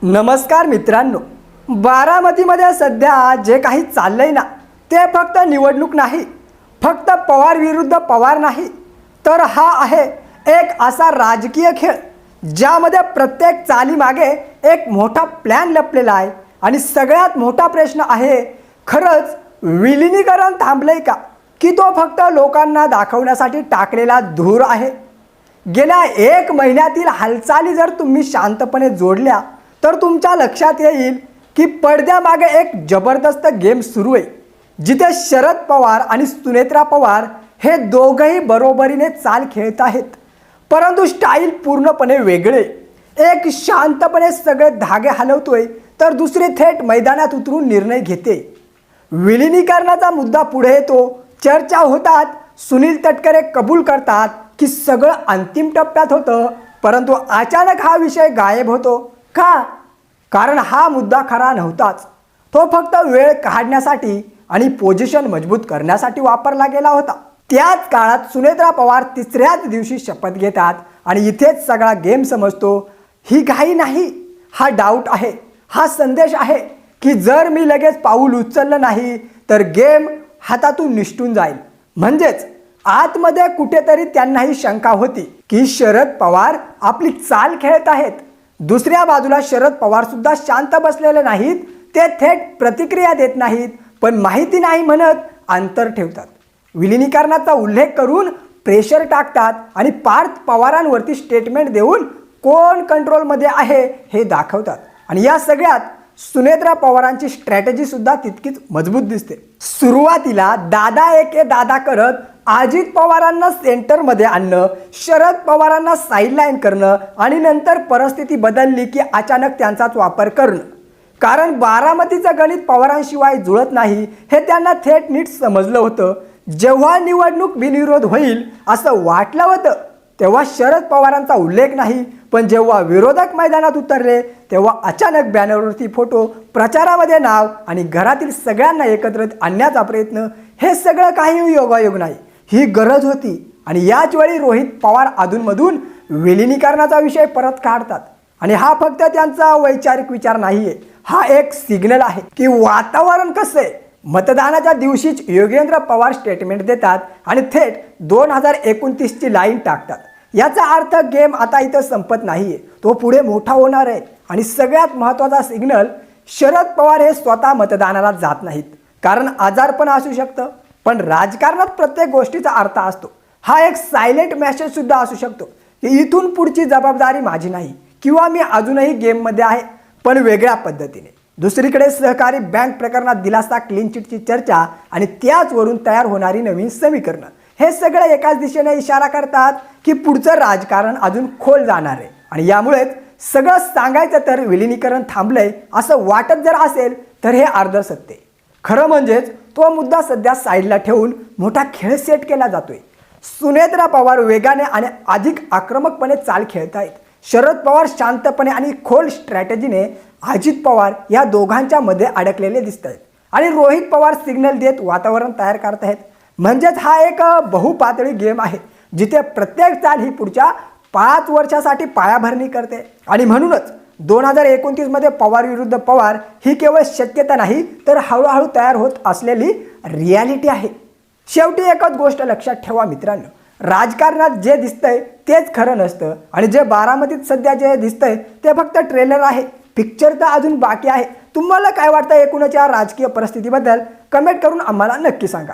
नमस्कार मित्रांनो, बारामतीमध्ये सध्या जे काही चाललंय ना, ते फक्त निवडणूक नाही, फक्त पवार विरुद्ध पवार नाही, तर हा आहे एक असा राजकीय खेळ ज्यामध्ये प्रत्येक चालीमागे एक मोठा प्लॅन लपलेला आहे. आणि सगळ्यात मोठा प्रश्न आहे, खरंच विलिनीकरण थांबलंय का, की तो फक्त लोकांना दाखवण्यासाठी टाकलेला धूर आहे. गेल्या 1 महिन्यातील हालचाली जर तुम्ही शांतपणे जोडल्या तर तुमच्या लक्षात येईल की पडद्यामागे एक जबरदस्त गेम सुरू आहे, जिथे शरद पवार आणि सुनेत्रा पवार हे दोघंही बरोबरीने चाल खेळत आहेत, परंतु स्टाईल पूर्णपणे वेगळे. एक शांतपणे सगळे धागे हलवतोय तर दुसरे थेट मैदानात उतरून निर्णय घेते. विलिनीकरणाचा मुद्दा पुढे येतो, चर्चा होतात, सुनील तटकरे कबूल करतात की सगळं अंतिम टप्प्यात होतं, परंतु अचानक हा विषय गायब होतो. का? कारण हा मुद्दा खरा नव्हताच. तो फक्त वेळ काढण्यासाठी आणि पोझिशन मजबूत करण्यासाठी वापरला गेला होता. त्याच काळात सुनेत्रा पवार तिसऱ्याच दिवशी शपथ घेतात आणि इथेच सगळा गेम समजतो. ही घाई नाही, हा डाऊट आहे, हा संदेश आहे की जर मी लगेच पाऊल उचललं नाही तर गेम हातातून निसटून जाईल. म्हणजेच आतमध्ये कुठेतरी त्यांनाही शंका होती की शरद पवार आपली चाल खेळत आहेत. दुसऱ्या बाजूला शरद पवार सुद्धा शांत बसलेले नाहीत. ते थेट प्रतिक्रिया देत नाहीत, पण माहिती नाही म्हणत अंतर ठेवतात. विलिनीकरणाचा उल्लेख करून प्रेशर टाकतात आणि पार्थ पवारांवरती स्टेटमेंट देऊन कोण कंट्रोलमध्ये आहे हे दाखवतात. आणि या सगळ्यात सुनेत्रा पवारांची स्ट्रॅटेजी सुद्धा तितकीच मजबूत दिसते. सुरुवातीला दादा एके दादा करत अजित पवारांना सेंटरमध्ये आणणं, शरद पवारांना साईडलाईन करणं आणि नंतर परिस्थिती बदलली की अचानक त्यांचाच वापर करणं. कारण बारामतीचं गणित पवारांशिवाय जुळत नाही हे त्यांना थेट नीट समजलं होतं. जेव्हा निवडणूक बिनविरोध होईल असं वाटलं होतं तेव्हा शरद पवारांचा उल्लेख नाही, पण जेव्हा विरोधक मैदानात उतरले तेव्हा अचानक बॅनरवरती फोटो, प्रचारामध्ये नाव आणि घरातील सगळ्यांना एकत्रित आणण्याचा प्रयत्न, हे सगळं काही योगायोग नाही, ही गरज होती. आणि याच वेळी रोहित पवार अधूनमधून विलिनीकरणाचा विषय परत काढतात. आणि हा फक्त त्यांचा वैचारिक विचार नाहीये, हा एक सिग्नल आहे की वातावरण कसं आहे. मतदानाच्या दिवशीच योगेंद्र पवार स्टेटमेंट देतात आणि थेट 2029ची लाईन टाकतात. याचा अर्थ गेम आता इथं संपत नाहीये, तो पुढे मोठा होणार आहे. आणि सगळ्यात महत्त्वाचा सिग्नल, शरद पवार हे स्वतः मतदानाला जात नाहीत, कारण आजारपण असू शकतं, पण राजकारणात प्रत्येक गोष्टीचा अर्थ असतो. हा एक सायलेंट मेसेज सुद्धा असू शकतो की इथून पुढची जबाबदारी माझी नाही, किंवा मी अजूनही गेममध्ये आहे पण वेगळ्या पद्धतीने. दुसरीकडे सहकारी बँक प्रकरणात दिलासा, क्लीन चिटची चर्चा आणि त्याचवरून तयार होणारी नवीन समीकरणं, हे सगळं एकाच दिशेने इशारा करतात की पुढचं राजकारण अजून खोल जाणार आहे. आणि यामुळेच सगळं सांगायचं तर विलिनीकरण थांबलंय असं वाटत जर असेल तर हे अर्ध सत्य. खरं म्हणजेच तो मुद्दा सध्या साईडला ठेवून मोठा खेळ सेट केला जातोय. सुनेत्रा पवार वेगाने आणि अधिक आक्रमकपणे चाल खेळतायत. शरद पवार शांतपणे आणि खोल स्ट्रॅटेजीने अजित पवार या दोघांच्या मध्ये अडकलेले दिसत आहेत. आणि रोहित पवार सिग्नल देत वातावरण तयार करत आहेत. म्हणजेच हा एक बहुपातळी गेम आहे, जिथे प्रत्येक चाल ही पुढच्या 5 वर्षासाठी पायाभरणी करते. आणि म्हणूनच 2029मध्ये पवार विरुद्ध पवार ही केवळ शक्यता नाही, तर हळूहळू तयार होत असलेली रियालिटी आहे. शेवटी एकच गोष्ट लक्षात ठेवा मित्रांनो, राजकारणात जे दिसतंय तेच खरं नसतं. आणि जे बारामतीत सध्या जे दिसतंय ते फक्त ट्रेलर आहे, पिक्चर तर अजून बाकी आहे. तुम्हाला काय वाटतं एकूणच या राजकीय परिस्थितीबद्दल? कमेंट करून आम्हाला नक्की सांगा.